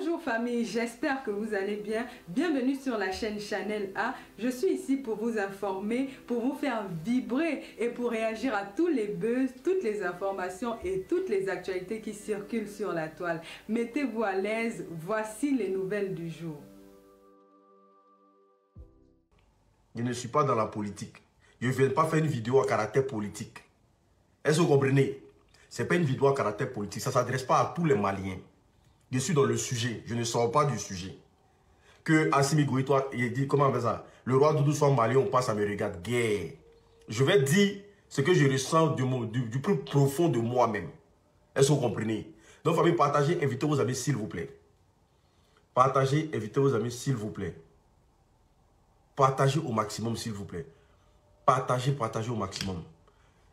Bonjour famille, j'espère que vous allez bien. Bienvenue sur la chaîne Chanel A. Je suis ici pour vous informer, pour vous faire vibrer et pour réagir à tous les buzz, toutes les informations et toutes les actualités qui circulent sur la toile. Mettez-vous à l'aise, voici les nouvelles du jour. Je ne suis pas dans la politique. Je ne viens pas faire une vidéo à caractère politique. Est-ce que vous comprenez? Ce n'est pas une vidéo à caractère politique. Ça ne s'adresse pas à tous les Maliens. Je suis dans le sujet. Je ne sors pas du sujet. Que Assimi Goïta, il dit, comment on fait ça? Le roi Doudou soit malien, on passe à me regarder. Guerre. Je vais dire ce que je ressens du plus profond de moi-même. Est-ce que vous comprenez? Donc, famille, partagez, invitez vos amis, s'il vous plaît. Partagez, invitez vos amis, s'il vous plaît. Partagez au maximum, s'il vous plaît. Partagez au maximum.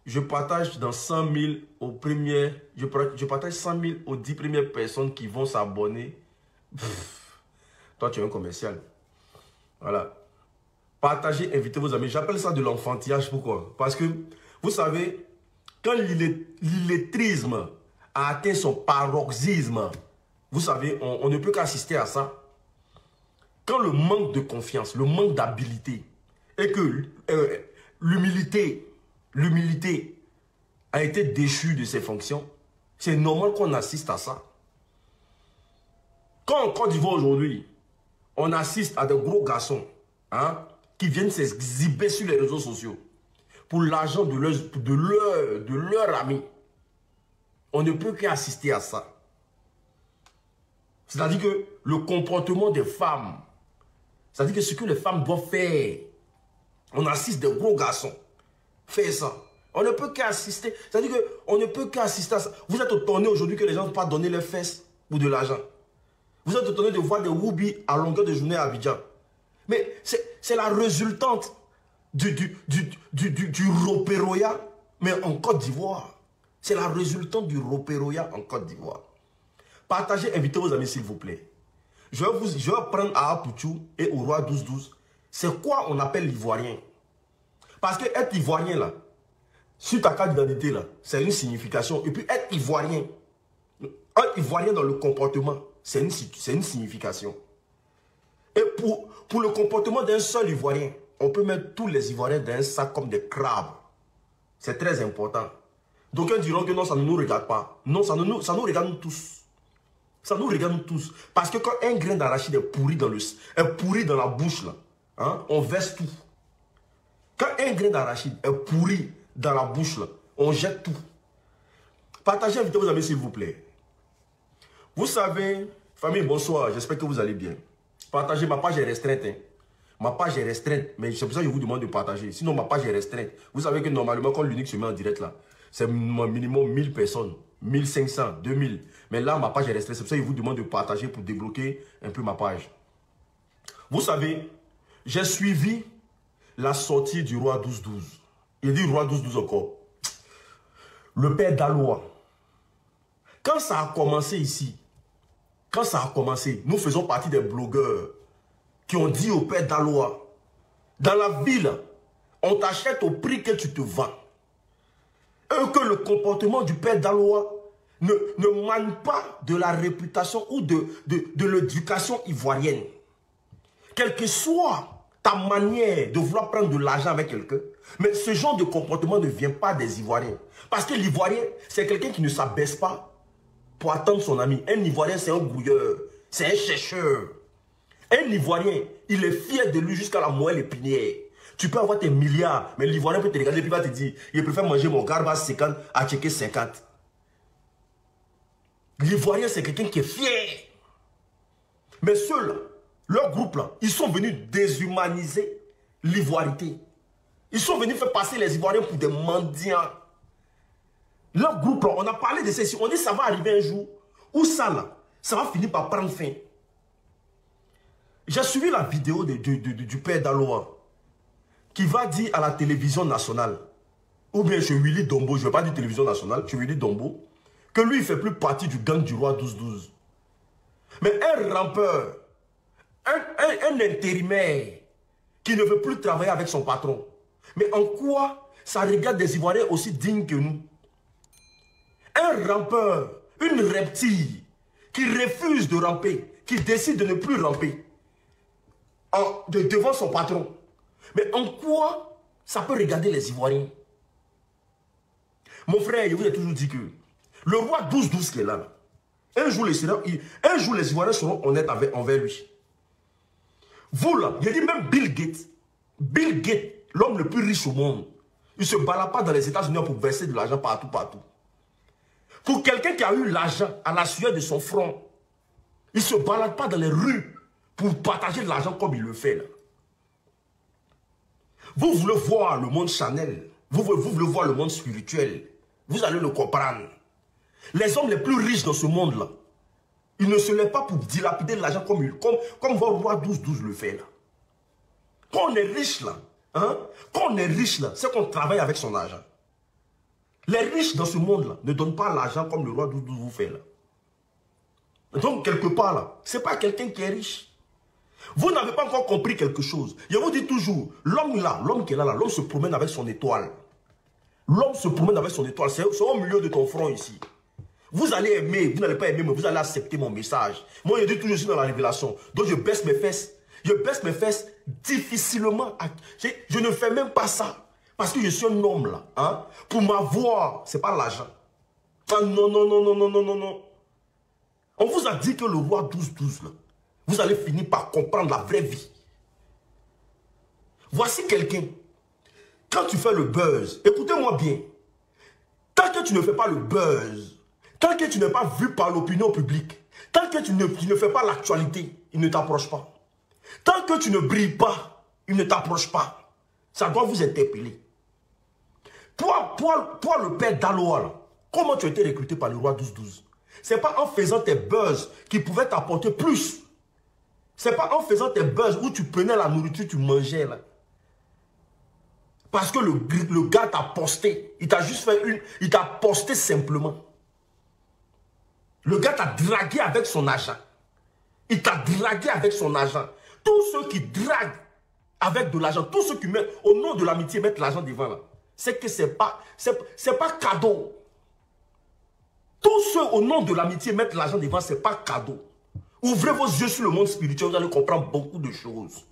Je partage dans 100 000 aux premières... Je partage 100 000 aux 10 premières personnes qui vont s'abonner. Toi, tu es un commercial. Voilà. Partagez, invitez vos amis. J'appelle ça de l'enfantillage. Pourquoi? Parce que, vous savez, quand l'illettrisme a atteint son paroxysme, vous savez, on ne peut qu'assister à ça. Quand le manque de confiance, le manque d'habilité et que l'humilité a été déchue de ses fonctions, c'est normal qu'on assiste à ça. Quand en Côte d'Ivoire aujourd'hui, on assiste à de gros garçons qui viennent s'exhiber sur les réseaux sociaux pour l'argent de leur ami, on ne peut qu'assister à ça. C'est-à-dire que le comportement des femmes, c'est-à-dire que ce que les femmes doivent faire, on assiste des gros garçons faire ça. On ne peut qu'assister. C'est-à-dire qu'on ne peut qu'assister à ça. Vous êtes étonné aujourd'hui que les gens ne peuvent pas donner leurs fesses pour de l'argent. Vous êtes étonné de voir des whoopis à longueur de journée à Abidjan. Mais c'est la résultante du Ropéroya, mais en Côte d'Ivoire. C'est la résultante du Ropéroya en Côte d'Ivoire. Partagez, invitez vos amis s'il vous plaît. Je vais prendre à Apouchou et au roi 12-12. C'est quoi on appelle l'ivoirien? Parce que être ivoirien là, sur ta carte d'identité là, c'est une signification. Et puis être ivoirien, un ivoirien dans le comportement, c'est une signification. Et pour le comportement d'un seul ivoirien, on peut mettre tous les ivoiriens dans un sac comme des crabes. C'est très important. Donc ils diront que non, ça ne nous regarde pas. Non, ça nous regarde nous tous. Ça nous regarde nous tous. Parce que quand un grain d'arachide est pourri dans la bouche là, on verse tout. Quand un grain d'arachide est pourri dans la bouche, là, on jette tout. Partagez, invitez vos amis s'il vous plaît. Vous savez, famille, bonsoir, j'espère que vous allez bien. Partagez, ma page est restreinte. Ma page est restreinte, mais c'est pour ça que je vous demande de partager. Sinon, ma page est restreinte. Vous savez que normalement, quand l'unique se met en direct là, c'est minimum 1000 personnes, 1500, 2000. Mais là, ma page est restreinte. C'est pour ça que je vous demande de partager pour débloquer un peu ma page. Vous savez, j'ai suivi la sortie du roi 12-12. Il dit roi 12-12 encore. Le père d'Aloa. Quand ça a commencé ici, nous faisons partie des blogueurs qui ont dit au père d'Aloa, dans la ville, on t'achète au prix que tu te vends. Et que le comportement du père d'Aloa ne manie pas de la réputation ou de l'éducation ivoirienne. Quel que soit ta manière de vouloir prendre de l'argent avec quelqu'un, mais ce genre de comportement ne vient pas des Ivoiriens. Parce que l'Ivoirien, c'est quelqu'un qui ne s'abaisse pas pour attendre son ami. Un Ivoirien, c'est un grouilleur, c'est un chercheur. Un Ivoirien, il est fier de lui jusqu'à la moelle épinière. Tu peux avoir tes milliards, mais l'Ivoirien peut te regarder et puis va te dire, il préfère manger mon garba 50 à checker 50. L'Ivoirien, c'est quelqu'un qui est fier. Mais ceux-là, leur groupe là, ils sont venus déshumaniser l'ivoirité. Ils sont venus faire passer les Ivoiriens pour des mendiants. Leur groupe là, on a parlé de ça ici. On dit que ça va arriver un jour où ça là, ça va finir par prendre fin. J'ai suivi la vidéo du père d'Aloa qui va dire à la télévision nationale, ou bien chez Willy Dombo, je ne vais pas dire télévision nationale, chez Willy Dombo, que lui il ne fait plus partie du gang du roi 12-12. Mais un rampeur, un intérimaire qui ne veut plus travailler avec son patron. Mais en quoi ça regarde des Ivoiriens aussi dignes que nous? Un rampeur, une reptile qui refuse de ramper, qui décide de ne plus ramper devant son patron. Mais en quoi ça peut regarder les Ivoiriens? Mon frère, je vous ai toujours dit que le roi 12-12 qui est là, un jour les Ivoiriens seront honnêtes envers lui. Vous là, je dis même Bill Gates, l'homme le plus riche au monde, il ne se balade pas dans les États-Unis pour verser de l'argent partout. Pour quelqu'un qui a eu l'argent à la sueur de son front, il ne se balade pas dans les rues pour partager de l'argent comme il le fait là. Vous voulez voir le monde Chanel, vous voulez voir le monde spirituel, vous allez le comprendre. Les hommes les plus riches dans ce monde-là, ils ne se lèvent pas pour dilapider de l'argent comme votre roi 12-12 le fait là. Quand on est riche là, c'est qu'on travaille avec son argent. Les riches dans ce monde-là ne donnent pas l'argent comme le roi 12-12 vous fait là. Donc quelque part là, ce n'est pas quelqu'un qui est riche. Vous n'avez pas encore compris quelque chose. Je vous dis toujours, l'homme qui est là, l'homme se promène avec son étoile. L'homme se promène avec son étoile. C'est au milieu de ton front ici. Vous allez aimer, vous n'allez pas aimer, mais vous allez accepter mon message. Moi, je dis toujours, je suis dans la révélation. Donc, je baisse mes fesses. Je baisse mes fesses difficilement. Je ne fais même pas ça. Parce que je suis un homme, là. Hein? Pour m'avoir, ce n'est pas l'argent. Ah, non. On vous a dit que le roi 12-12, là, vous allez finir par comprendre la vraie vie. Voici quelqu'un. Quand tu fais le buzz, écoutez-moi bien. Tant que tu ne fais pas le buzz, tant que tu n'es pas vu par l'opinion publique, tant que tu ne fais pas l'actualité, il ne t'approche pas. Tant que tu ne brilles pas, il ne t'approche pas. Ça doit vous interpeller. Toi, le père d'Aloa, comment tu as été recruté par le roi 12-12? Ce n'est pas en faisant tes buzz qui pouvaient t'apporter plus. Ce n'est pas en faisant tes buzz où tu prenais la nourriture, tu mangeais là. Parce que le gars t'a posté. Il t'a juste fait il t'a posté simplement. Le gars t'a dragué avec son argent. Il t'a dragué avec son argent. Tous ceux qui draguent avec de l'argent, tous ceux qui mettent au nom de l'amitié, mettent l'argent devant là, c'est que c'est pas cadeau. Tous ceux au nom de l'amitié mettent l'argent devant, c'est pas cadeau. Ouvrez vos yeux sur le monde spirituel, vous allez comprendre beaucoup de choses.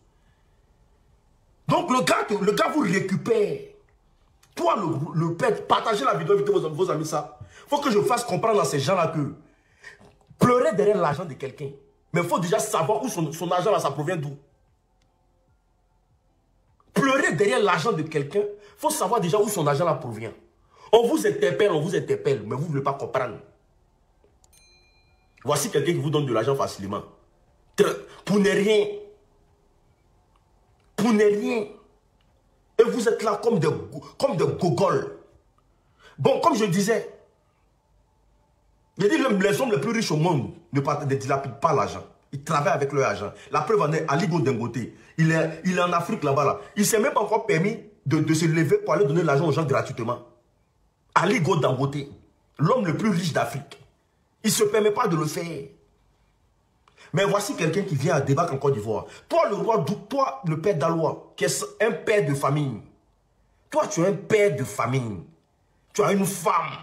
Donc le gars vous récupère. Toi, le père, partagez la vidéo avec vos amis ça. Il faut que je fasse comprendre à ces gens-là que pleurer derrière l'argent de quelqu'un. Mais il faut déjà savoir où son argent là, ça provient d'où. Pleurer derrière l'argent de quelqu'un, il faut savoir déjà où son argent là provient. On vous interpelle, mais vous ne voulez pas comprendre. Voici quelqu'un qui vous donne de l'argent facilement. Pour ne rien. Pour ne rien. Et vous êtes là comme des gogoles. Bon, comme je disais, les hommes les plus riches au monde ne dilapident pas l'argent. Ils travaillent avec leur argent. La preuve en est, Aligo Dangote, il est en Afrique là-bas. Là. Il ne s'est même pas encore permis de se lever pour aller donner l'argent aux gens gratuitement. Aligo Dangote, l'homme le plus riche d'Afrique. Il ne se permet pas de le faire. Mais voici quelqu'un qui vient à débattre en Côte d'Ivoire. Toi, le père d'Aloa, qui est un père de famille. Toi, tu es un père de famille. Tu as une femme.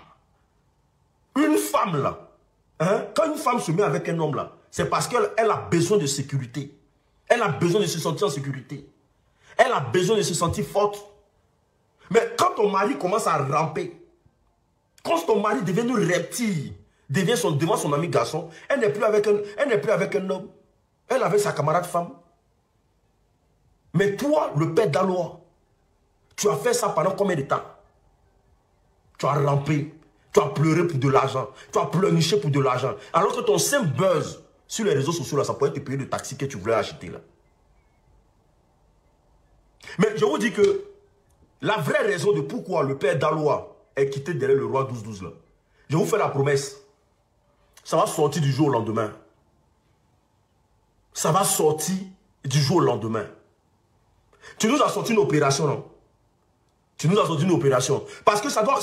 Une femme, là. Hein? Quand une femme se met avec un homme, là, c'est parce qu'elle a besoin de sécurité. Elle a besoin de se sentir en sécurité. Elle a besoin de se sentir forte. Mais quand ton mari commence à ramper, quand ton mari devient une reptile, devant son ami garçon, elle n'est plus avec un homme. Elle est avec sa camarade femme. Mais toi, le père d'Aloa, tu as fait ça pendant combien de temps? Tu as rampé, tu as pleuré pour de l'argent, tu as pleurniché pour de l'argent. Alors que ton simple buzz sur les réseaux sociaux, là, ça pourrait te payer le taxi que tu voulais acheter. Là. Mais je vous dis que la vraie raison de pourquoi le père d'Aloa est quitté derrière le roi 12-12, là, je vous fais la promesse. Ça va sortir du jour au lendemain. Ça va sortir du jour au lendemain. Tu nous as sorti une opération, non? Tu nous as sorti une opération. Parce que ça doit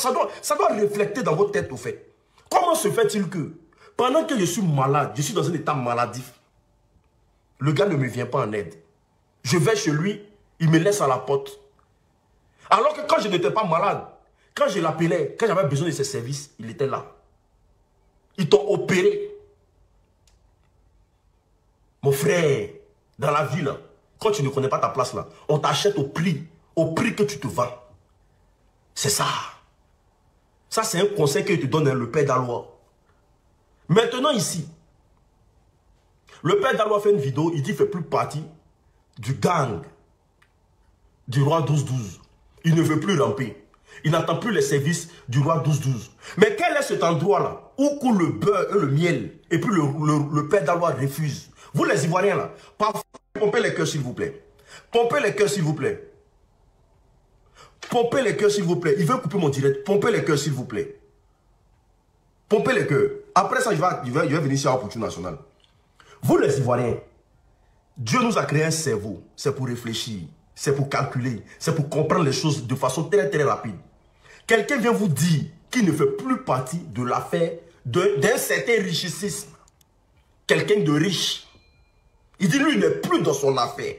refléter dans votre tête, au fait. Comment se fait-il que, pendant que je suis malade, je suis dans un état maladif, le gars ne me vient pas en aide. Je vais chez lui, il me laisse à la porte. Alors que quand je n'étais pas malade, quand je l'appelais, quand j'avais besoin de ses services, il était là. Ils t'ont opéré. Mon frère, dans la vie, là, quand tu ne connais pas ta place, là, on t'achète au prix que tu te vends. C'est ça. Ça, c'est un conseil que te donne le père d'Alois. Maintenant, ici, le père d'Alois fait une vidéo, il dit qu'il ne fait plus partie du gang du roi 12-12. Il ne veut plus ramper. Il n'attend plus les services du roi 12-12. Mais quel est cet endroit-là où coule le beurre et le miel et puis le père d'Alois refuse? Vous les Ivoiriens là, pompez les cœurs s'il vous plaît. Pompez les cœurs s'il vous plaît. Pompez les cœurs s'il vous plaît. Il veut couper mon direct. Pompez les cœurs s'il vous plaît. Pompez les cœurs. Après ça, il va venir sur la opportunité nationale. Vous les Ivoiriens, Dieu nous a créé un cerveau. C'est pour réfléchir. C'est pour calculer. C'est pour comprendre les choses de façon très très rapide. Quelqu'un vient vous dire qu'il ne fait plus partie de l'affaire d'un certain richissime. Quelqu'un de riche. Il dit lui, il n'est plus dans son affaire.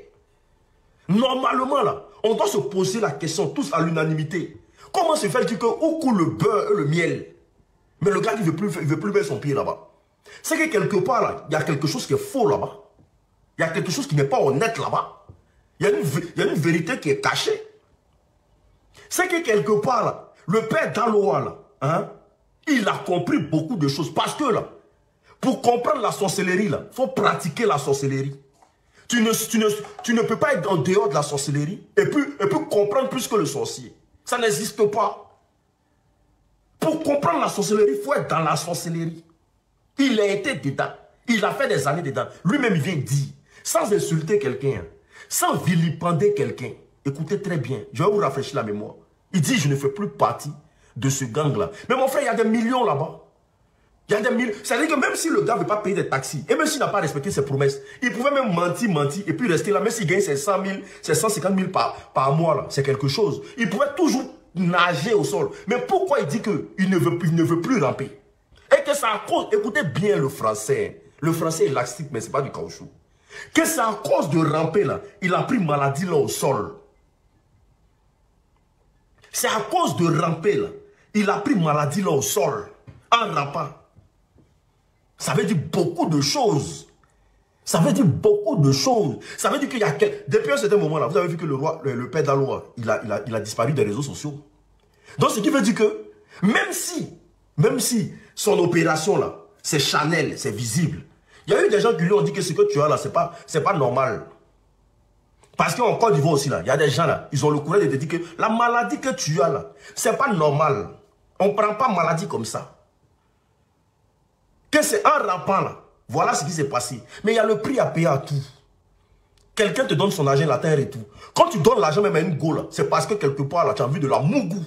Normalement, là, on doit se poser la question, tous à l'unanimité. Comment se fait-il que où coule le beurre et le miel? Mais le gars, il ne veut plus mettre son pied là-bas. C'est que quelque part, là, il y a quelque chose qui est faux là-bas. Il y a quelque chose qui n'est pas honnête là-bas. Il y a une vérité qui est cachée. C'est que quelque part, là, le père d'Alois, là, hein, il a compris beaucoup de choses. Parce que, là, pour comprendre la sorcellerie, il faut pratiquer la sorcellerie. Tu ne peux pas être en dehors de la sorcellerie et puis comprendre plus que le sorcier. Ça n'existe pas. Pour comprendre la sorcellerie, il faut être dans la sorcellerie. Il a été dedans. Il a fait des années dedans. Lui-même, il vient dire, sans insulter quelqu'un, sans vilipender quelqu'un. Écoutez très bien, je vais vous rafraîchir la mémoire. Il dit, je ne fais plus partie de ce gang-là. Mais mon frère, il y a des millions là-bas. Il y a des millions. C'est-à-dire que même si le gars ne veut pas payer des taxis, et même s'il n'a pas respecté ses promesses, il pouvait même mentir, et puis rester là. Même s'il gagne ses 100 000, ses 150 000 par mois, là, c'est quelque chose. Il pouvait toujours nager au sol. Mais pourquoi il dit qu'il ne veut plus ramper? Et que c'est à cause, écoutez bien le français. Le français est laxiste, mais ce n'est pas du caoutchouc. Que c'est à cause de ramper là, il a pris maladie là au sol. C'est à cause de ramper là, il a pris maladie là au sol. En rampant. Ça veut dire beaucoup de choses. Ça veut dire beaucoup de choses. Ça veut dire qu'il y a... Depuis un certain moment là, vous avez vu que le père d'Alois, il a disparu des réseaux sociaux. Donc ce qui veut dire que, même si son opération là, c'est Chanel, c'est visible, il y a eu des gens qui lui ont dit que ce que tu as là, c'est pas normal. Parce qu'en Côte d'Ivoire aussi là, il y a des gens là, ils ont le courage de te dire que la maladie que tu as là, c'est pas normal. On ne prend pas maladie comme ça. Que c'est un rampant là. Voilà ce qui s'est passé. Mais il y a le prix à payer à tout. Quelqu'un te donne son argent, la terre et tout. Quand tu donnes l'argent même à une go là, c'est parce que quelque part là, tu as envie de la mougou.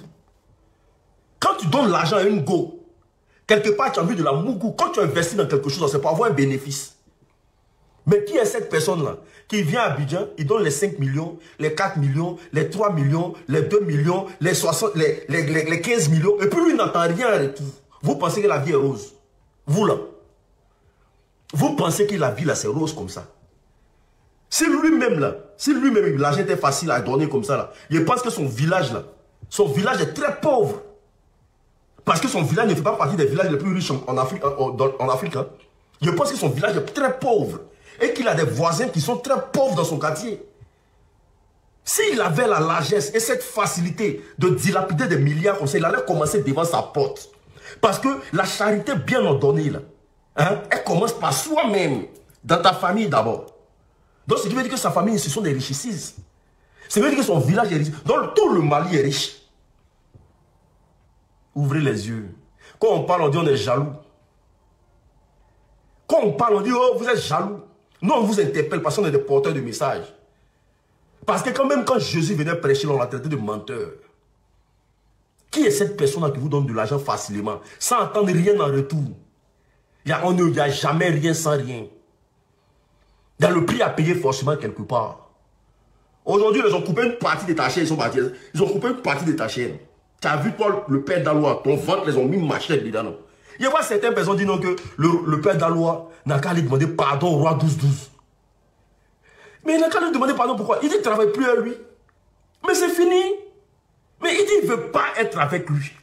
Quand tu donnes l'argent à une go, quelque part tu as envie de la mougou. Quand tu investis dans quelque chose, c'est pour avoir un bénéfice. Mais qui est cette personne-là qui vient à Abidjan, il donne les 5 millions, les 4 millions, les 3 millions, les 2 millions, les 60, les 15 millions, et puis lui n'entend rien en retour. Vous pensez que la vie est rose? Vous là, vous pensez que la vie là c'est rose comme ça? Si lui-même là, l'argent était facile à donner comme ça là, je pense que son village est très pauvre. Parce que son village ne fait pas partie des villages les plus riches en Afrique. Hein. Je pense que son village est très pauvre. Et qu'il a des voisins qui sont très pauvres dans son quartier. S'il avait la largesse et cette facilité de dilapider des milliards comme ça, il allait commencer devant sa porte. Parce que la charité bien ordonnée, là, hein, elle commence par soi-même, dans ta famille d'abord. Donc, ce qui veut dire que sa famille, ce sont des richissises. Ça veut dire que son village est riche. Donc, tout le Mali est riche. Ouvrez les yeux. Quand on parle, on dit on est jaloux. Quand on parle, on dit oh, vous êtes jaloux. Nous, on vous interpelle parce qu'on est des porteurs de messages. Parce que quand Jésus venait prêcher, on l'a traité de menteur. Qui est cette personne qui vous donne de l'argent facilement, sans attendre rien en retour? Il n'y a jamais rien sans rien. Il y a le prix à payer forcément quelque part. Aujourd'hui, ils ont coupé une partie de ta chaîne, ils ont coupé une partie de ta chaîne. Tu as vu, toi, le père d'Alois, ton ventre, ils ont mis machette dedans. Non? Il y a pas certaines personnes qui disent que le père d'Alois n'a qu'à lui demander pardon au roi 12-12. Mais il n'a qu'à lui demander pardon pourquoi? Il dit qu'il ne travaille plus à lui. Mais c'est fini. Mais il dit qu'il ne veut pas être avec lui.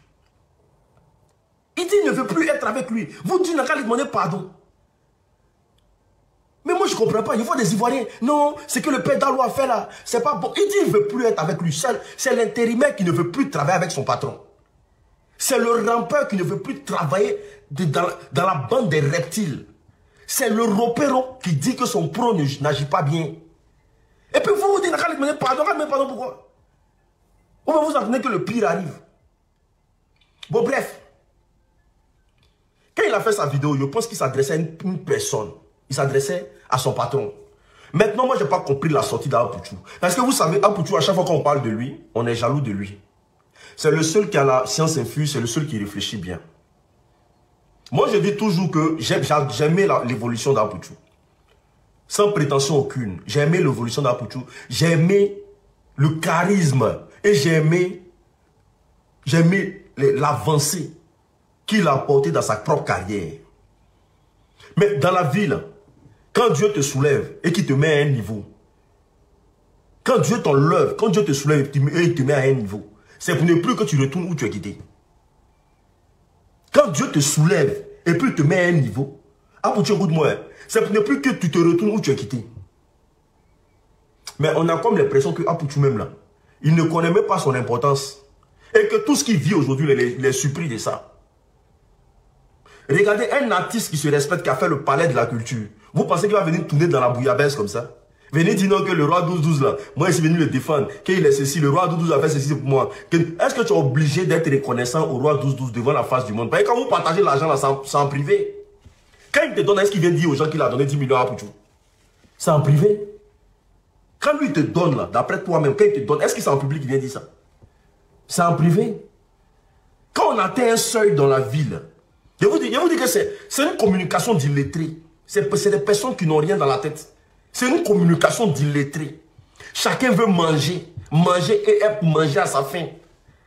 Il dit qu'il ne veut plus être avec lui. Vous dites qu'il n'a qu'à lui demander pardon. Mais moi je comprends pas. Il faut des Ivoiriens. Non, c'est que le père Dalo a fait là. C'est pas bon. Il dit qu'il ne veut plus être avec lui seul. C'est l'intérimaire qui ne veut plus travailler avec son patron. C'est le rampeur qui ne veut plus travailler dans la bande des reptiles. C'est le ropéro qui dit que son pro n'agit pas bien. Et puis vous vous dites, pardon, pourquoi? Ou vous entendez que le pire arrive. Bon, bref. Quand il a fait sa vidéo, je pense qu'il s'adressait à une personne. Il s'adressait à son patron. Maintenant, moi, je n'ai pas compris la sortie d'Apuchou. Parce que vous savez, Apuchou, à chaque fois qu'on parle de lui, on est jaloux de lui. C'est le seul qui a la science infuse, c'est le seul qui réfléchit bien. Moi, je dis toujours que j'ai aimé l'évolution d'Apuchou. Sans prétention aucune. J'ai aimé l'évolution d'Apuchou. J'ai aimé le charisme. Et j'ai aimé l'avancée qu'il a apporté dans sa propre carrière. Mais dans la vie, là, quand Dieu te soulève et qu'il te met à un niveau, quand Dieu t'enlève, quand Dieu te soulève et il te met à un niveau, c'est pour ne plus que tu retournes où tu es quitté. Quand Dieu te soulève et puis il te met à un niveau, écoute-moi, c'est pour ne plus que tu te retournes où tu es quitté. Mais on a comme l'impression que Apuchou même là, il ne connaît même pas son importance. Et que tout ce qu'il vit aujourd'hui, il est surpris de ça. Regardez un artiste qui se respecte, qui a fait le palais de la culture. Vous pensez qu'il va venir tourner dans la bouillabaisse comme ça? Venez dire non que le roi 12-12 là, moi je suis venu le défendre, qu'il est ceci, le roi 12-12 a fait ceci pour moi. Est-ce que tu es obligé d'être reconnaissant au roi 12-12 devant la face du monde? Parce que quand vous partagez l'argent là, c'est en privé. Quand il te donne, est-ce qu'il vient dire aux gens qu'il a donné 10 millions à Apuchou? C'est en privé. Quand lui te donne là, d'après toi-même, quand il te donne, est-ce que c'est en public qu'il vient dire ça? C'est en privé. Quand on atteint un seuil dans la ville, je vous dis que c'est une communication d'illettrés. C'est des personnes qui n'ont rien dans la tête. C'est une communication d'illettrés. Chacun veut manger et manger à sa faim.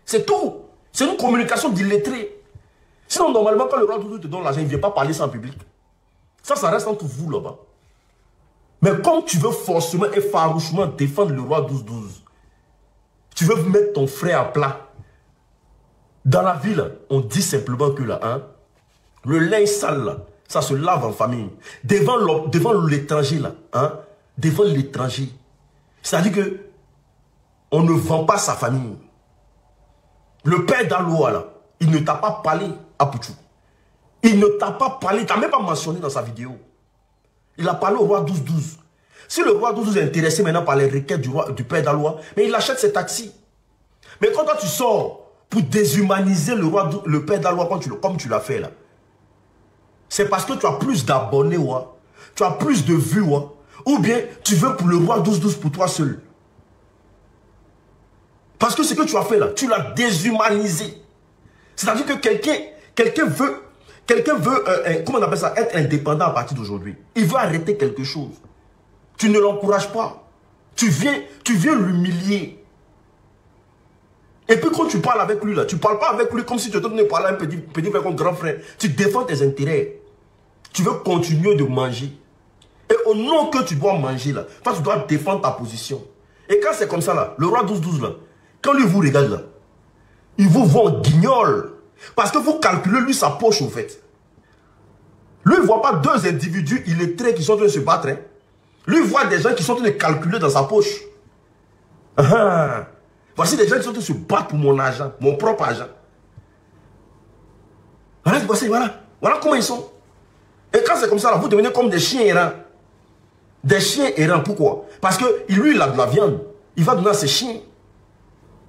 C'est tout. C'est une communication d'illettrés. Sinon, normalement, quand le roi Doudou te donne l'argent, il ne vient pas parler ça en public. Ça reste entre vous là-bas. Mais comme tu veux forcément et farouchement défendre le roi 12-12, tu veux mettre ton frère à plat. Dans la ville, on dit simplement que là, hein, le linge sale, là, ça se lave en famille. Devant l'étranger, là, hein, devant l'étranger. C'est-à-dire que on ne vend pas sa famille. Le père d'Aloa, là, il ne t'a pas parlé à Apuchou. Il ne t'a pas parlé, il t'a même pas mentionné dans sa vidéo. Il a parlé au roi 12-12. Si le roi 12-12 est intéressé maintenant par les requêtes du père d'Aloa, mais il achète ses taxis. Mais quand toi tu sors pour déshumaniser le père d'Aloa comme tu l'as fait là, c'est parce que tu as plus d'abonnés, tu as plus de vues, ou bien tu veux pour le roi 12-12 pour toi seul. Parce que ce que tu as fait là, tu l'as déshumanisé. C'est-à-dire que quelqu'un veut, comment on appelle ça, être indépendant à partir d'aujourd'hui. Il veut arrêter quelque chose. Tu ne l'encourages pas. Tu viens l'humilier. Et puis quand tu parles avec lui, là, tu ne parles pas avec lui comme si tu étais venu parler à un petit frère comme grand frère. Tu défends tes intérêts. Tu veux continuer de manger. Et au nom que tu dois manger, là, toi, tu dois défendre ta position. Et quand c'est comme ça, là, le roi 12-12, là, quand lui vous regarde, là, il vous voit en guignol. Parce que vous calculez, lui, sa poche, au fait. Lui, il ne voit pas deux individus illettrés qui sont en train de se battre. Hein. Lui, il voit des gens qui sont en train de calculer dans sa poche. Voici des gens qui sont en train de se battre pour mon argent, mon propre argent. Voilà comment ils sont. Et quand c'est comme ça, là, vous devenez comme des chiens errants. Des chiens errants, pourquoi? Parce que lui, il a de la viande. Il va donner à ses chiens.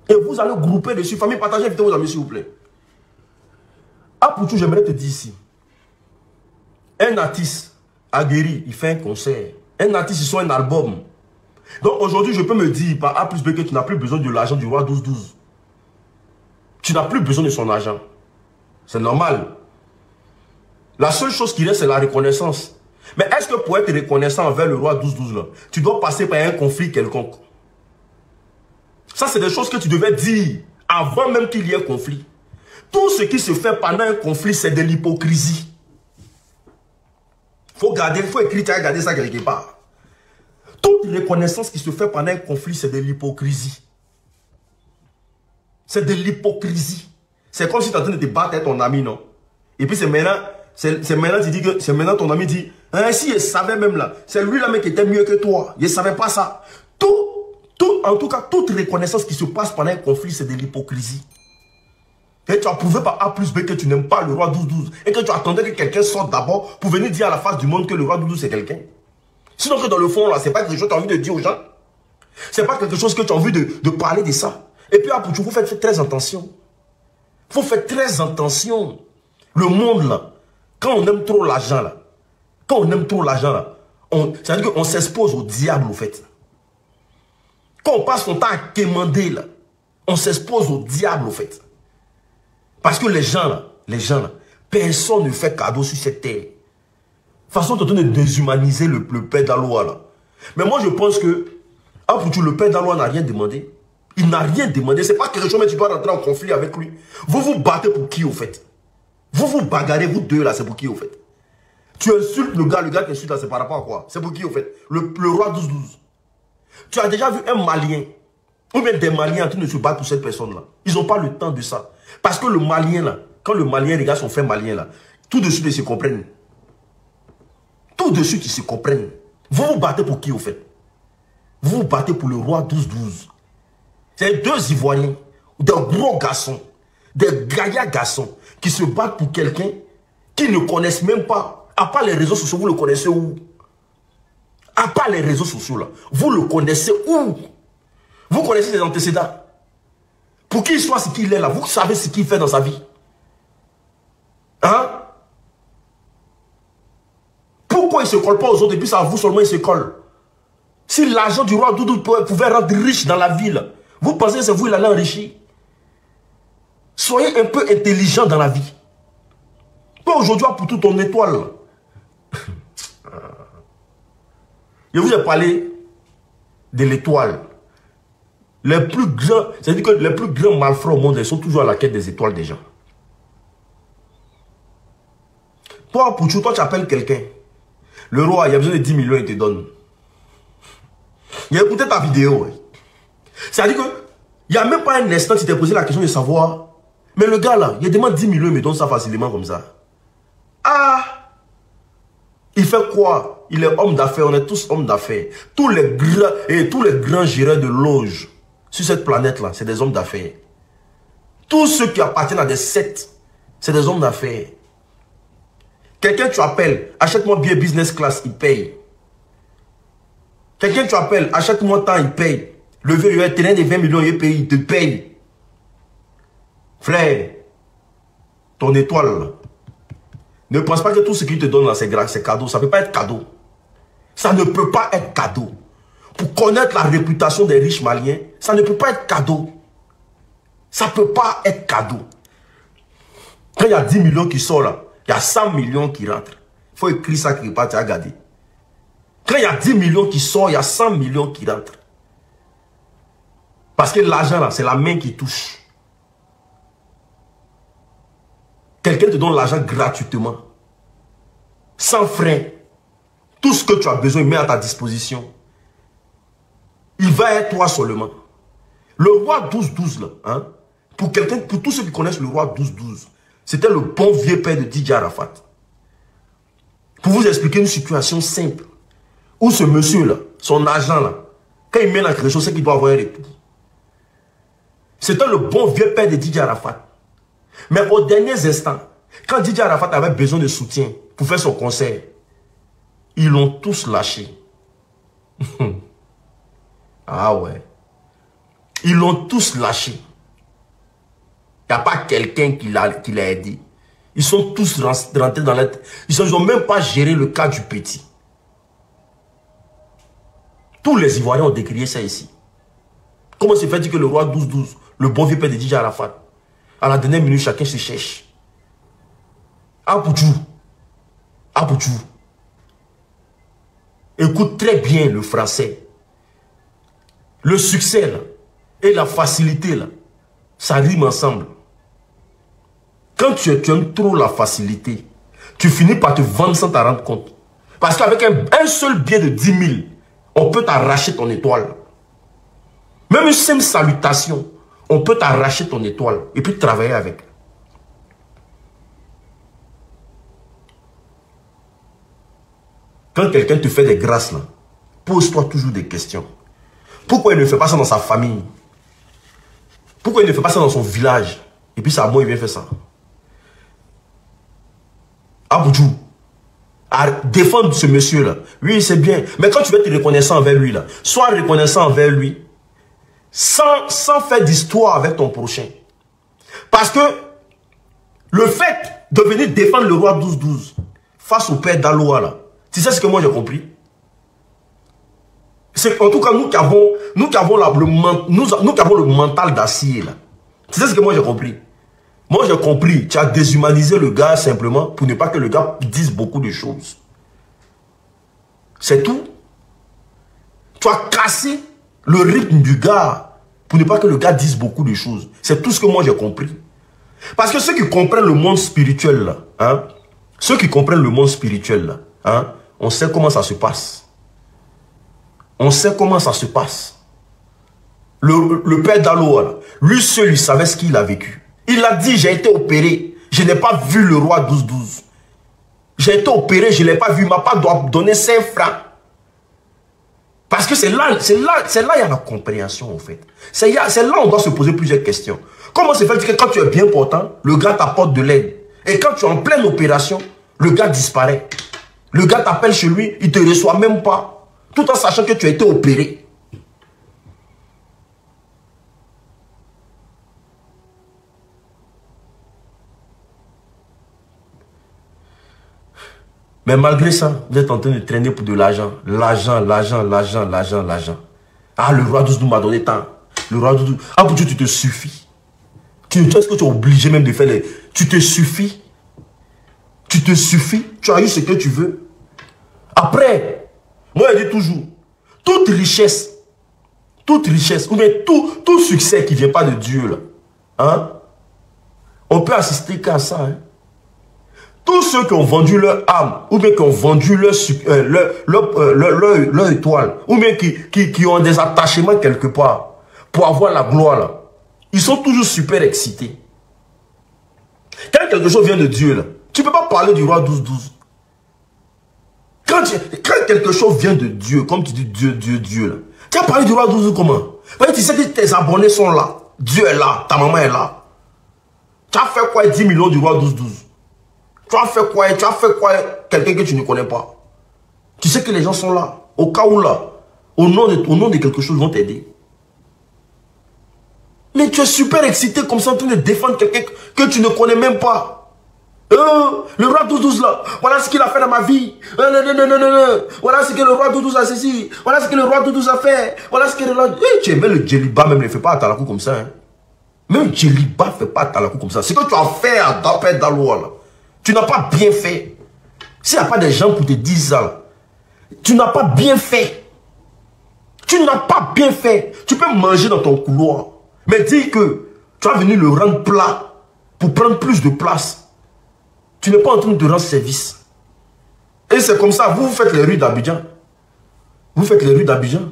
Et vous allez grouper dessus. Famille, partagez, invitez vos amis, s'il vous plaît. Apuchou, j'aimerais te dire ici. Un artiste aguerri, il fait un concert. Un artiste, il sort un album. Donc aujourd'hui, je peux me dire par A plus B que tu n'as plus besoin de l'argent du roi 12-12. Tu n'as plus besoin de son argent. C'est normal. La seule chose qui reste, c'est la reconnaissance. Mais est-ce que pour être reconnaissant envers le roi 12-12, là, tu dois passer par un conflit quelconque? Ça, c'est des choses que tu devais dire avant même qu'il y ait un conflit. Tout ce qui se fait pendant un conflit, c'est de l'hypocrisie. Il faut écrire, garder ça quelque part. Toute reconnaissance qui se fait pendant un conflit, c'est de l'hypocrisie. C'est de l'hypocrisie. C'est comme si tu es en train de te battre avec ton ami, non? Et puis c'est maintenant, c'est maintenant, tu dis que, c'est maintenant ton ami dit, hein, si il savait même là, c'est lui là, mec, qui était mieux que toi. Il ne savait pas ça. En tout cas, toute reconnaissance qui se passe pendant un conflit, c'est de l'hypocrisie. Et tu as prouvé par A plus B que tu n'aimes pas le roi 12-12. Et que tu attendais que quelqu'un sorte d'abord pour venir dire à la face du monde que le roi 12-12 c'est quelqu'un. Sinon que dans le fond, là, c'est pas quelque chose que tu as envie de dire aux gens. C'est pas quelque chose que tu as envie de parler de ça. Et puis, il faut faire très attention. Il faut faire très attention. Le monde, là, quand on aime trop l'argent, là, ça veut dire qu'on s'expose au diable, au fait. Quand on passe son temps à quémander, là, on s'expose au diable, au fait. Parce que les gens, là, personne ne fait cadeau sur cette terre. Façon de déshumaniser le père d'Aloa, là. Mais moi, je pense que, le père d'Aloa n'a rien demandé. Il n'a rien demandé. C'est pas quelque chose, mais tu dois rentrer en conflit avec lui. Vous vous battez pour qui, au fait? Vous vous bagarrez, vous deux, là, c'est pour qui, au fait? Tu insultes le gars qui insulte, là, c'est par rapport à quoi? C'est pour qui, au fait? Le roi 12-12. Tu as déjà vu un Malien, ou bien des Maliens en train de se battre pour cette personne-là. Ils n'ont pas le temps de ça. Parce que le Malien, là, quand le Malien regarde son frère malien, là, tout de suite, ils se comprennent. Tout de suite, ils se comprennent. Vous vous battez pour qui, au fait? Vous vous battez pour le roi 12-12. C'est deux Ivoiriens, des gros garçons, des gaillards garçons, qui se battent pour quelqu'un qui ne connaissent même pas. À part les réseaux sociaux, vous le connaissez où? À part les réseaux sociaux, là, vous le connaissez où? Vous connaissez ses antécédents. Pour qu'il soit ce qu'il est là, vous savez ce qu'il fait dans sa vie. Hein? Pourquoi il ne se colle pas aux autres et puis c'est à vous seulement il se colle? Si l'argent du roi Doudou pouvait rendre riche dans la ville, vous pensez que c'est vous qui l'allez enrichir? Soyez un peu intelligent dans la vie. Toi aujourd'hui, pour toute ton étoile. Je vous ai parlé de l'étoile. Les plus grands, c'est-à-dire que les plus grands malfrats au monde, ils sont toujours à la quête des étoiles des gens. Toi, Pouchou, toi tu appelles quelqu'un. Le roi, il a besoin de 10 millions, il te donne. Il a écouté ta vidéo. Ouais. C'est-à-dire que il n'y a même pas un instant, tu t'es posé la question de savoir. Mais le gars là, il demande 10 millions, il me donne ça facilement comme ça. Ah! Il fait quoi? Il est homme d'affaires, on est tous hommes d'affaires. Tous les grands gérants de loges sur cette planète-là, c'est des hommes d'affaires. Tous ceux qui appartiennent à des sectes, c'est des hommes d'affaires. Quelqu'un tu appelles, achète-moi bien business class, il paye. Quelqu'un tu appelles, achète-moi tant, il paye. Le vieux, il va tenir des 20 millions, il paye, il te paye. Frère, ton étoile, là, ne pense pas que tout ce qu'il te donne là, c'est cadeau. Ça ne peut pas être cadeau. Ça ne peut pas être cadeau. Pour connaître la réputation des riches maliens, ça ne peut pas être cadeau. Ça ne peut pas être cadeau. Quand il y a 10 millions qui sortent là, il y a 100 millions qui rentrent. Il faut écrire ça quelque part, tu as regardé. Quand il y a 10 millions qui sortent, il y a 100 millions qui rentrent. Parce que l'argent là, c'est la main qui touche. Quelqu'un te donne l'argent gratuitement. Sans frais. Tout ce que tu as besoin, il met à ta disposition. Il va être toi seulement. Le roi 12-12 là, hein, pour tous ceux qui connaissent le roi 12-12, c'était le bon vieux père de Didier Arafat. Pour vous expliquer une situation simple. Où ce monsieur là, son agent là, quand il met dans quelque chose, c'est qu'il doit avoir un retour. C'était le bon vieux père de Didier Arafat. Mais aux derniers instants, quand Didier Arafat avait besoin de soutien pour faire son concert, ils l'ont tous lâché. Ah ouais. Ils l'ont tous lâché. Il n'y a pas quelqu'un qui l'a aidé. Ils sont tous rentrés dans la... Ils n'ont même pas géré le cas du petit. Tous les Ivoiriens ont décrié ça ici. Comment se fait-il que le roi 12-12, le bon vieux père de Didier Arafat, à la dernière minute, chacun se cherche. Abouchou. Écoute très bien le français. Le succès là, et la facilité là, ça rime ensemble. Quand tu aimes trop la facilité, tu finis par te vendre sans t'en rendre compte. Parce qu'avec un seul billet de 10 000, on peut t'arracher ton étoile. Même une simple salutation, on peut t'arracher ton étoile et puis travailler avec. quand quelqu'un te fait des grâces, là, pose-toi toujours des questions. Pourquoi il ne fait pas ça dans sa famille? Pourquoi il ne fait pas ça dans son village? Et puis c'est à moi, il vient faire ça. Aboudjou, à défendre ce monsieur-là. Oui, c'est bien. Mais quand tu veux être reconnaissant envers lui, là, sois reconnaissant envers lui sans faire d'histoire avec ton prochain. Parce que le fait de venir défendre le roi 12-12 face au père d'Aloa, là, tu sais ce que moi j'ai compris? C'est en tout cas nous qui avons le mental d'acier, là. Tu sais ce que moi j'ai compris? Moi j'ai compris, tu as déshumanisé le gars simplement pour ne pas que le gars dise beaucoup de choses. C'est tout. Tu as cassé le rythme du gars pour ne pas que le gars dise beaucoup de choses. C'est tout ce que moi j'ai compris. Parce que ceux qui comprennent le monde spirituel, là, hein, ceux qui comprennent le monde spirituel, là, hein, on sait comment ça se passe. On sait comment ça se passe. Le père d'Aloa, lui seul, il savait ce qu'il a vécu. Il a dit, j'ai été opéré. Je n'ai pas vu le roi 12-12. J'ai été opéré, je ne l'ai pas vu. Il ne m'a pas donné 5 francs. Parce que c'est là, il y a la compréhension, en fait. C'est là on doit se poser plusieurs questions. Comment se fait que quand tu es bien portant, le gars t'apporte de l'aide? Et quand tu es en pleine opération, le gars disparaît. Le gars t'appelle chez lui, il ne te reçoit même pas. Tout en sachant que tu as été opéré. Mais malgré ça, vous êtes en train de traîner pour de l'argent. L'argent. Ah, le roi 12 m'a donné tant. Le roi 12. Ah, pour Dieu, tu te suffis. Est-ce que tu es obligé même de faire les... Tu te suffis. Tu te suffis. Tu as eu ce que tu veux. Après, moi je dis toujours, toute richesse, ou bien tout succès qui ne vient pas de Dieu, là, hein, on peut assister qu'à ça, hein. Tous ceux qui ont vendu leur âme, ou bien qui ont vendu leur étoile, ou bien qui ont des attachements quelque part, pour avoir la gloire, là, ils sont toujours super excités. Quand quelque chose vient de Dieu, là, tu ne peux pas parler du roi 12-12. Quand quelque chose vient de Dieu, comme tu dis Dieu, là, tu as parlé du roi 12 comment? Parce que tu sais que tes abonnés sont là, Dieu est là, ta maman est là. Tu as fait quoi 10 millions du roi 12-12? Tu as fait quoi quelqu'un que tu ne connais pas? Tu sais que les gens sont là. Au cas où là, au nom de quelque chose, ils vont t'aider. Mais tu es super excité comme ça en train de défendre quelqu'un que tu ne connais même pas. Le roi 12-12 là, voilà ce qu'il a fait dans ma vie. Voilà ce que le roi 12-12 a ceci. Voilà ce que le roi 12-12 a fait. Voilà ce que le roi... tu aimais le Djeliba même, ne fait pas à Talakou comme ça. Hein. Même Djeliba ne fait pas à Talakou comme ça. Ce que tu as fait à Dapet Daloa là, tu n'as pas bien fait. S'il n'y a pas des gens pour te dire ça, tu n'as pas bien fait. Tu n'as pas bien fait. Tu peux manger dans ton couloir. Mais dis que tu as venu le rendre plat pour prendre plus de place. Tu n'es pas en train de te rendre service. Et c'est comme ça, vous faites les rues d'Abidjan. Vous faites les rues d'Abidjan.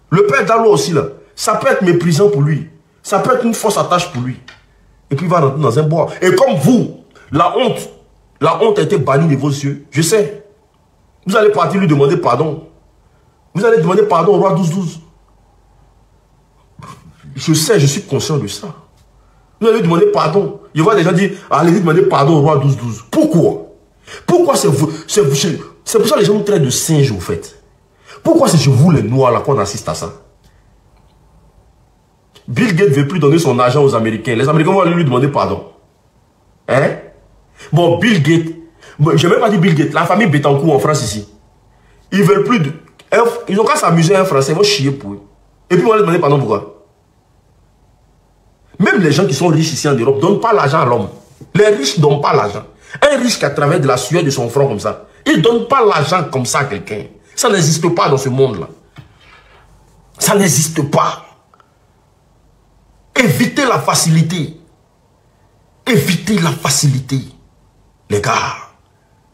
Le père d'Aloa aussi, là, ça peut être méprisant pour lui. Ça peut être une fausse attache pour lui. Et puis il va rentrer dans un bois. Et comme vous, la honte a été bannie de vos yeux. Je sais. Vous allez partir lui demander pardon. Vous allez demander pardon au roi 12-12. Je sais, je suis conscient de ça. Vous allez lui demander pardon. Je vois des gens dire, allez lui demander pardon au roi 12-12. Pourquoi? Pourquoi c'est vous? C'est pour ça que les gens nous traitent de singes, au fait. Pourquoi c'est chez vous, les noirs, là, qu'on assiste à ça? Bill Gates ne veut plus donner son argent aux Américains. Les Américains vont aller lui demander pardon. Hein? Bon, Bill Gates, je n'ai même pas dit Bill Gates, la famille Bettencourt en France ici, ils veulent plus de... Ils ont qu'à s'amuser un Français, ils vont chier pour eux. Et puis ils vont aller demander pardon pourquoi? Même les gens qui sont riches ici en Europe ne donnent pas l'argent à l'homme. Les riches ne donnent pas l'argent. Un riche qui a travaillé de la sueur de son front comme ça, il ne donne pas l'argent comme ça à quelqu'un. Ça n'existe pas dans ce monde-là. Ça n'existe pas. Évitez la facilité. Évitez la facilité. Les gars.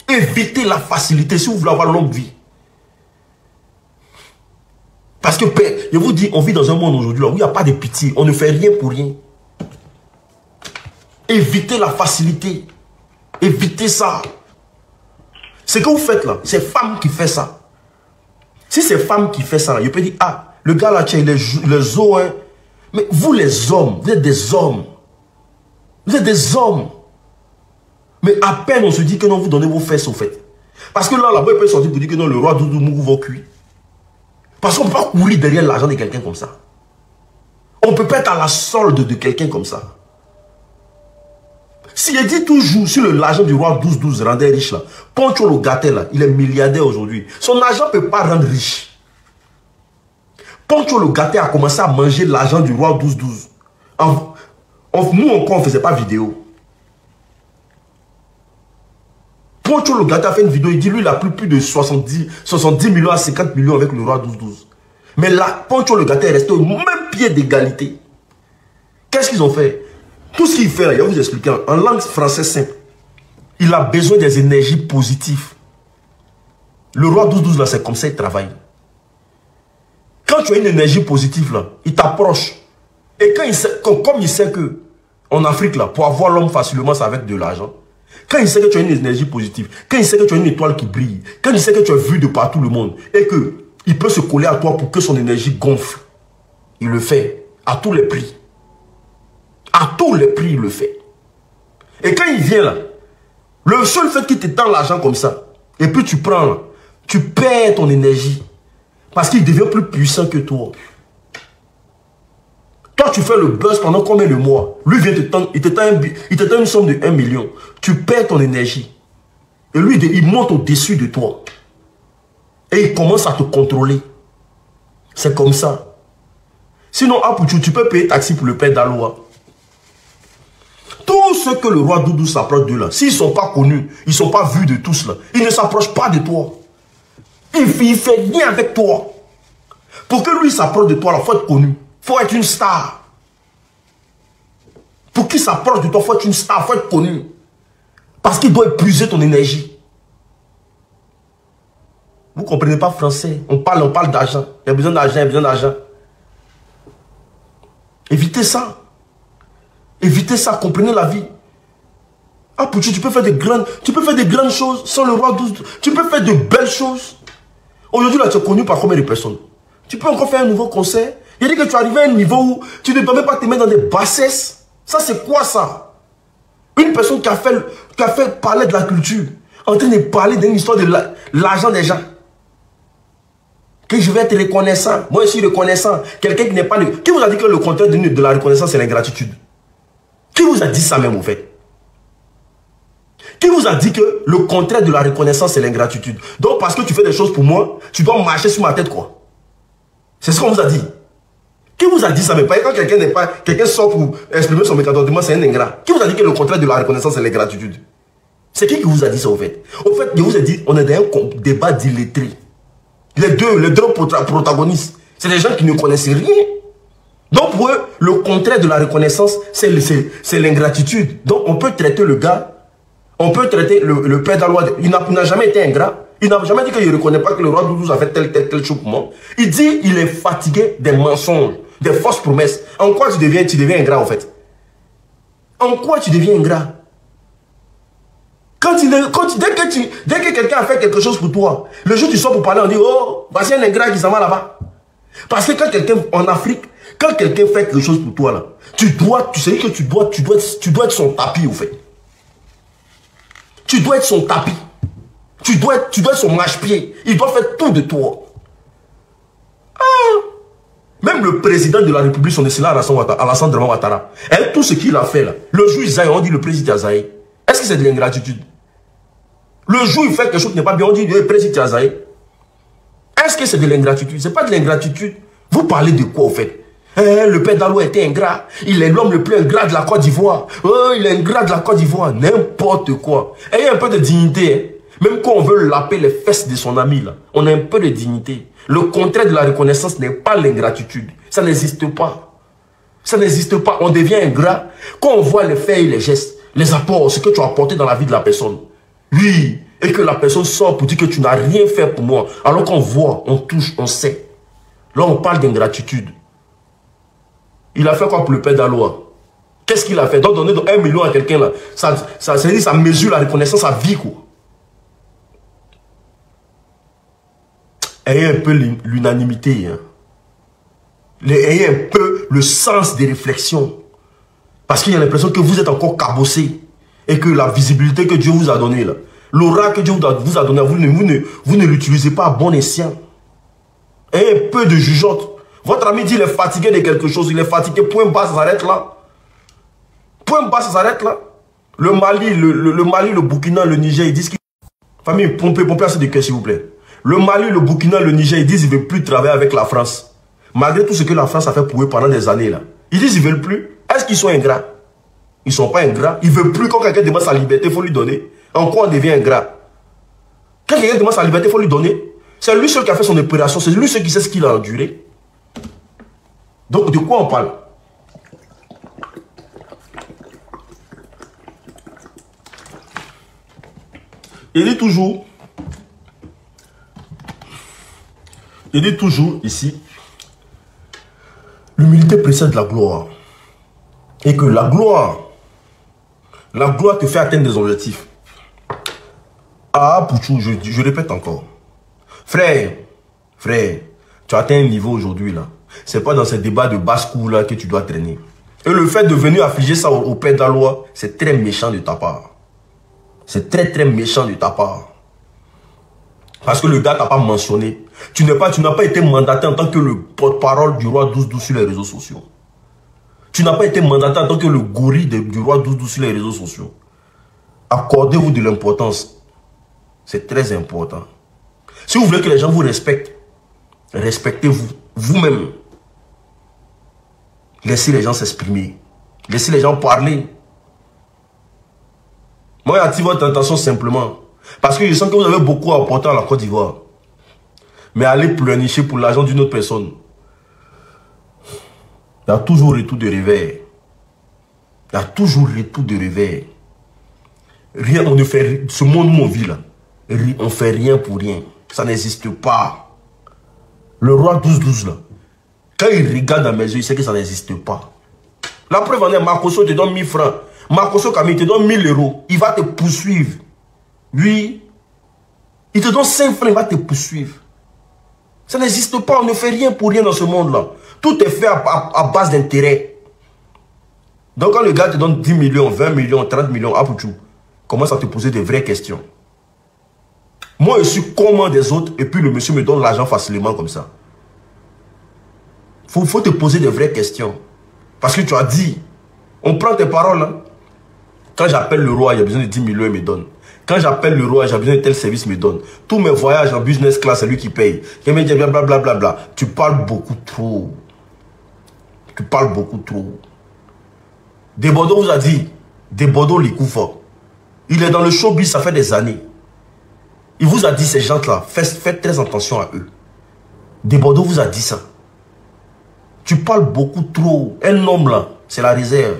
Évitez la facilité si vous voulez avoir longue vie. Parce que, je vous dis, on vit dans un monde aujourd'hui où il n'y a pas de pitié. On ne fait rien pour rien. Évitez la facilité. Évitez ça. Ce que vous faites là, c'est femmes qui fait ça. Si c'est femme qui fait ça, là, je peux dire, ah, le gars là, tiens, les os, hein. Mais vous les hommes, vous êtes des hommes. Vous êtes des hommes. Mais à peine on se dit que non, vous donnez vos fesses au fait. Parce que là-bas, il peut sortir pour dire que non, le roi Doudou Mougou va cuire. Parce qu'on ne peut pas courir derrière l'argent de quelqu'un comme ça. On ne peut pas être à la solde de quelqu'un comme ça. Si je dis toujours, si l'argent du roi 12-12 rendait riche là, Poncho le Gâté là, il est milliardaire aujourd'hui. Son argent ne peut pas rendre riche. Poncho le Gâté a commencé à manger l'argent du roi 12-12. Nous encore, on ne faisait pas vidéo. Poncho le Gâté a fait une vidéo, il dit lui il a plus de 70 millions à 50 millions avec le roi 12-12. Mais là, Poncho le Gâté est resté au même pied d'égalité. Qu'est-ce qu'ils ont fait? Tout ce qu'il fait là, je vais vous expliquer en langue française simple. Il a besoin des énergies positives. Le roi 12-12 là, c'est comme ça il travaille. Quand tu as une énergie positive là, il t'approche. Et quand il sait, comme il sait que en Afrique là, pour avoir l'homme facilement, c'est avec de l'argent. Quand il sait que tu as une énergie positive, quand il sait que tu as une étoile qui brille, quand il sait que tu as vu de partout le monde, et que il peut se coller à toi pour que son énergie gonfle, il le fait à tous les prix. À tous les prix, il le fait. Et quand il vient là, le seul fait qu'il te tend l'argent comme ça, et puis tu prends là, tu perds ton énergie. Parce qu'il devient plus puissant que toi. Toi, tu fais le buzz pendant combien de mois? Lui vient te tendre, il te tend une somme de 1 million. Tu perds ton énergie. Et lui, il monte au-dessus de toi. Et il commence à te contrôler. C'est comme ça. Sinon, tu peux payer taxi pour le père d'Aloa. Tous ceux que le roi Doudou s'approche de là, s'ils ne sont pas connus, ils ne sont pas vus de tous là, ils ne s'approchent pas de toi. Il ne fait rien avec toi. Pour que lui s'approche de toi, il faut être connu. Il faut être une star. Pour qu'il s'approche de toi, il faut être une star, il faut être connu. Parce qu'il doit épuiser ton énergie. Vous ne comprenez pas français. On parle d'argent. Il y a besoin d'argent, il y a besoin d'argent. Évitez ça. Évitez ça, comprenez la vie. Ah, Pouchou, tu peux faire des grandes choses sans le roi 12. Tu peux faire de belles choses. Aujourd'hui, là, tu es connu par combien de personnes? Tu peux encore faire un nouveau concert. Il dit que tu es arrivé à un niveau où tu ne peux même pas te mettre dans des bassesses. Ça, c'est quoi ça? Une personne qui a fait parler de la culture, en train de parler d'une histoire de l'argent des gens. Que je vais être reconnaissant. Moi, je suis reconnaissant. Quelqu'un qui n'est pas... Qui vous a dit que le contraire de la reconnaissance, c'est l'ingratitude? Qui vous a dit ça même, au fait? Qui vous a dit que le contraire de la reconnaissance, c'est l'ingratitude? Donc, parce que tu fais des choses pour moi, tu dois marcher sur ma tête, quoi. C'est ce qu'on vous a dit. Qui vous a dit ça? Mais pas quand quelqu'un sort pour exprimer son mécontentement, c'est un ingrat. Qui vous a dit que le contraire de la reconnaissance, c'est l'ingratitude? C'est qui vous a dit ça, au fait? Au fait, je vous ai dit, on est dans un débat d'illettrés. Les deux protagonistes, c'est des gens qui ne connaissent rien. Donc, pour eux, le contraire de la reconnaissance, c'est l'ingratitude. Donc, on peut traiter le gars, on peut traiter le père d'Aloa. Il n'a jamais été ingrat. Il n'a jamais dit qu'il ne reconnaît pas que le roi Doudou a fait tel chose pour moi. Il dit qu'il est fatigué des mensonges, des fausses promesses. En quoi tu deviens ingrat, en fait? En quoi tu deviens ingrat? Dès que quelqu'un a fait quelque chose pour toi, le jour où tu sors pour parler, on dit, oh, voici un ingrat qui s'en va là-bas. Parce que quand quelqu'un, en Afrique, quand quelqu'un fait quelque chose pour toi, là, tu sais que tu dois être son tapis, au fait. Tu dois être son tapis. Tu dois être son marche-pied. Il doit faire tout de toi. Ah. Même le président de la République, son excellence Alassane Dramane Ouattara, et tout ce qu'il a fait là, le jour où Isaïe, on dit le président Azaï. Est-ce que c'est de l'ingratitude? Le jour où il fait quelque chose qui n'est pas bien, on dit le président Azaï. Est-ce que c'est de l'ingratitude? Ce n'est pas de l'ingratitude. Vous parlez de quoi, au fait? Le père d'Aloa était ingrat. Il est l'homme le plus ingrat de la Côte d'Ivoire. Oh, il est ingrat de la Côte d'Ivoire. N'importe quoi. Ayez un peu de dignité. Hein. Même quand on veut laper les fesses de son ami, là, on a un peu de dignité. Le contraire de la reconnaissance n'est pas l'ingratitude. Ça n'existe pas. Ça n'existe pas. On devient ingrat quand on voit les faits et les gestes, les apports, ce que tu as apporté dans la vie de la personne. Oui. Et que la personne sort pour dire que tu n'as rien fait pour moi. Alors qu'on voit, on touche, on sait. Là, on parle d'ingratitude. Il a fait quoi pour le père d'Aloa? Qu'est-ce qu'il a fait? Donc, donner 1 million à quelqu'un, là, ça mesure la reconnaissance à vie, quoi. ayez un peu l'unanimité. Hein. Ayez un peu le sens des réflexions. Parce qu'il y a l'impression que vous êtes encore cabossé. Et que la visibilité que Dieu vous a donnée, l'aura que Dieu vous a donné, vous ne l'utilisez pas à bon escient. Ayez un peu de jugeote. Votre ami dit qu'il est fatigué de quelque chose. Il est fatigué, point bas, ça s'arrête là. Point bas, ça s'arrête là. Le Mali, le Burkina, le Niger, ils disent qu'ils... Famille, pompez assez de cœur, s'il vous plaît. Le Mali, le Burkina, le Niger, ils disent qu'ils ne veulent plus travailler avec la France. Malgré tout ce que la France a fait pour eux pendant des années là. Ils disent qu'ils ne veulent plus. Est-ce qu'ils sont ingrats? Ils ne sont pas ingrats. Ils ne veulent plus. Quand quelqu'un demande sa liberté, il faut lui donner. En quoi on devient ingrat? Quand quelqu'un demande sa liberté, il faut lui donner. C'est lui seul qui a fait son opération. C'est lui seul qui sait ce qu'il a enduré. Donc, de quoi on parle? Il dit toujours ici, l'humilité précède la gloire. Et que la gloire te fait atteindre des objectifs. Ah, Pouchou, je répète encore. Frère, tu as atteint un niveau aujourd'hui là. C'est pas dans ces débats de basse-cour là que tu dois traîner. Et le fait de venir affliger ça au père de la loi, c'est très méchant de ta part. C'est très très méchant de ta part. Parce que le gars t'a pas mentionné. Tu n'as pas été mandaté en tant que le porte-parole du roi 12-12 sur les réseaux sociaux. Tu n'as pas été mandaté en tant que le gorille du roi 12-12 sur les réseaux sociaux. Accordez-vous de l'importance. C'est très important. Si vous voulez que les gens vous respectent, respectez-vous, vous-même. Laissez les gens s'exprimer. Laissez les gens parler. Moi, j'attire votre attention simplement. Parce que je sens que vous avez beaucoup à apporter à la Côte d'Ivoire. Mais allez pleurnicher pour l'argent d'une autre personne. Il y a toujours retour de réveil. Il y a toujours retour de réveil. Rien, on ne fait... Ce monde où on vit là, on ne fait rien pour rien. Ça n'existe pas. Le roi 12-12 là, quand il regarde dans mes yeux, il sait que ça n'existe pas. La preuve en est, Makoso te donne 1000 francs. Makoso Camille te donne 1000 euros. Il va te poursuivre. Oui. Il te donne 5 francs, il va te poursuivre. Ça n'existe pas. On ne fait rien pour rien dans ce monde-là. Tout est fait à base d'intérêt. Donc quand le gars te donne 10 millions, 20 millions, 30 millions, Apouchou, commence à te poser des vraies questions. Moi, je suis comment des autres et puis le monsieur me donne l'argent facilement comme ça. Faut te poser des vraies questions. Parce que tu as dit, on prend tes paroles. Hein. Quand j'appelle le roi, il a besoin de 10 millions, il me donne. Quand j'appelle le roi, j'ai besoin de tel service, il me donne. Tous mes voyages en business class, c'est lui qui paye. Il me dit blablabla. Tu parles beaucoup trop. Tu parles beaucoup trop. Desbordeaux vous a dit, Desbordeaux Likoufa, il est dans le showbiz, ça fait des années. Il vous a dit, ces gens-là, faites très attention à eux. Desbordeaux vous a dit ça. Tu parles beaucoup trop. Un homme là, c'est la réserve.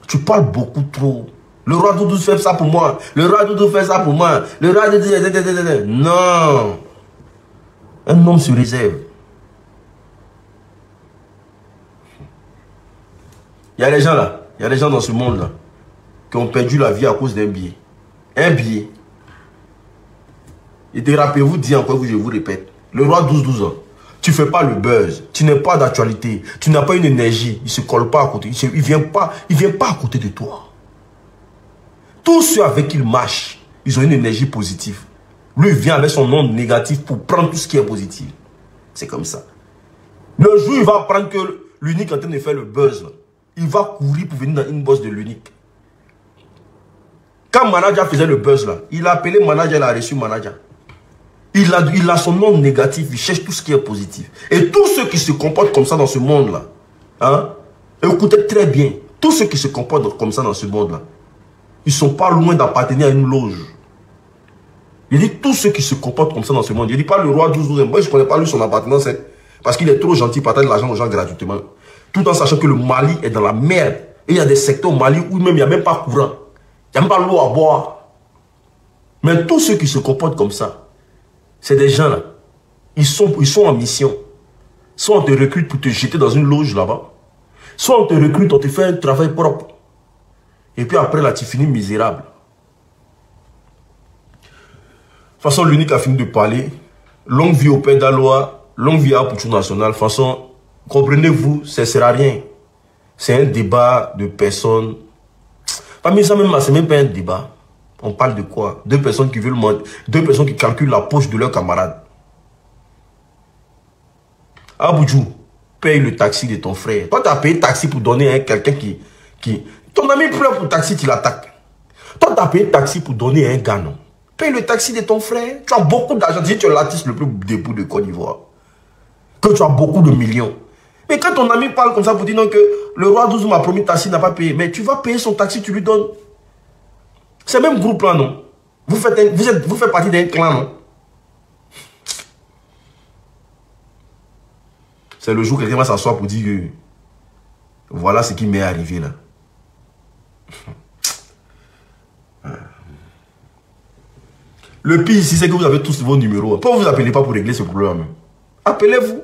Tu parles beaucoup trop. Le roi Doudou fait ça pour moi. Le roi Doudou fait ça pour moi. Le roi Doudou... Non. Un homme se réserve. Il y a des gens là. Il y a des gens dans ce monde là qui ont perdu la vie à cause d'un billet. Un billet. Et rappelez-vous, dit encore, je vous répète. Le roi 12-12 ans. Tu ne fais pas le buzz, tu n'es pas d'actualité, tu n'as pas une énergie, il ne se colle pas à côté, il ne vient pas à côté de toi. Tous ceux avec qui il marche, ils ont une énergie positive. Lui, il vient avec son nom négatif pour prendre tout ce qui est positif. C'est comme ça. Le jour où il va apprendre que l'unique est en train de faire le buzz, il va courir pour venir dans une bosse de l'unique. Quand Manager faisait le buzz, là, il a appelé Manager, il a reçu Manager. Il a son nom négatif, il cherche tout ce qui est positif. Et tous ceux qui se comportent comme ça dans ce monde-là, hein, écoutez très bien, tous ceux qui se comportent comme ça dans ce monde-là, ils ne sont pas loin d'appartenir à une loge. Il dit tous ceux qui se comportent comme ça dans ce monde. Il dit pas le roi 12-12. Moi, je ne connais pas lui son appartenance, hein, parce qu'il est trop gentil pour partager de l'argent aux gens gratuitement. Tout en sachant que le Mali est dans la merde. Et il y a des secteurs au Mali où même il n'y a même pas courant. Il n'y a même pas l'eau à boire. Mais tous ceux qui se comportent comme ça, c'est des gens là, ils sont en mission. Soit on te recrute pour te jeter dans une loge là-bas, soit on te recrute, on te fait un travail propre. Et puis après là, tu finis misérable. façon, l'unique a fini de parler. Longue vie au père d'Aloa, longue vie à Apuchou National. De façon, comprenez-vous, ça ne sert à rien. C'est un débat de personnes. Parmi ça, même, c'est même pas un débat. On parle de quoi? Deux personnes qui veulent manger, deux personnes qui calculent la poche de leurs camarades. Abuju, paye le taxi de ton frère. Toi, tu as payé le taxi pour donner à quelqu'un qui... Ton ami pleure pour le taxi, tu l'attaques. Toi, tu as payé le taxi pour donner à un gars, non? Paye le taxi de ton frère. Tu as beaucoup d'argent. Tu es l'artiste le plus debout de Côte d'Ivoire. Que tu as beaucoup de millions. Mais quand ton ami parle comme ça pour dire non, que le roi 12 m'a promis taxi, n'a pas payé. Mais tu vas payer son taxi, tu lui donnes. C'est le même groupe là, non? Vous faites partie d'un clan, non? C'est le jour où quelqu'un va s'asseoir pour dire que voilà ce qui m'est arrivé là. Le pire ici, c'est que vous avez tous vos numéros. Pourquoi vous ne vous appelez pas pour régler ce problème? Appelez-vous.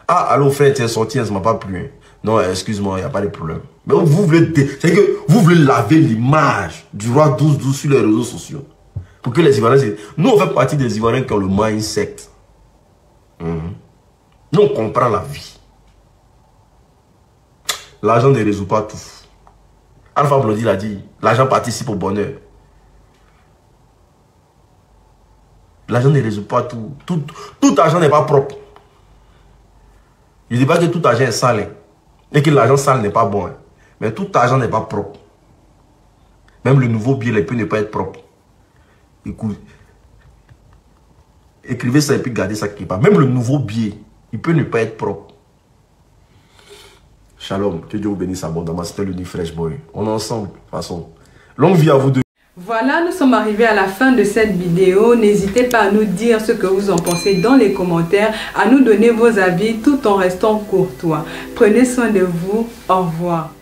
Ah, allô frère, tu es sorti, ça ne m'a pas plu. Non, excuse-moi, il n'y a pas de problème. Mais vous voulez, c'est que vous voulez laver l'image du roi 12-12 sur les réseaux sociaux. Pour que les Ivoiriens... Nous, on fait partie des Ivoiriens qui ont le mindset. Nous, on comprend la vie. L'argent ne résout pas tout. Alpha Blondy l'a dit, l'argent participe au bonheur. L'argent ne résout pas tout. Tout argent n'est pas propre. Je ne dis pas que tout argent est sale. Et que l'argent sale n'est pas bon. Mais tout argent n'est pas propre. Même le nouveau billet, il peut ne pas être propre. Écoute. Écrivez ça et puis gardez ça quelque part. Même le nouveau billet, il peut ne pas être propre. Shalom. Que Dieu vous bénisse abondamment. C'était le Fresh Boy. On est ensemble. De toute façon. Longue vie à vous deux. Voilà, nous sommes arrivés à la fin de cette vidéo. N'hésitez pas à nous dire ce que vous en pensez dans les commentaires, à nous donner vos avis tout en restant courtois. Prenez soin de vous. Au revoir.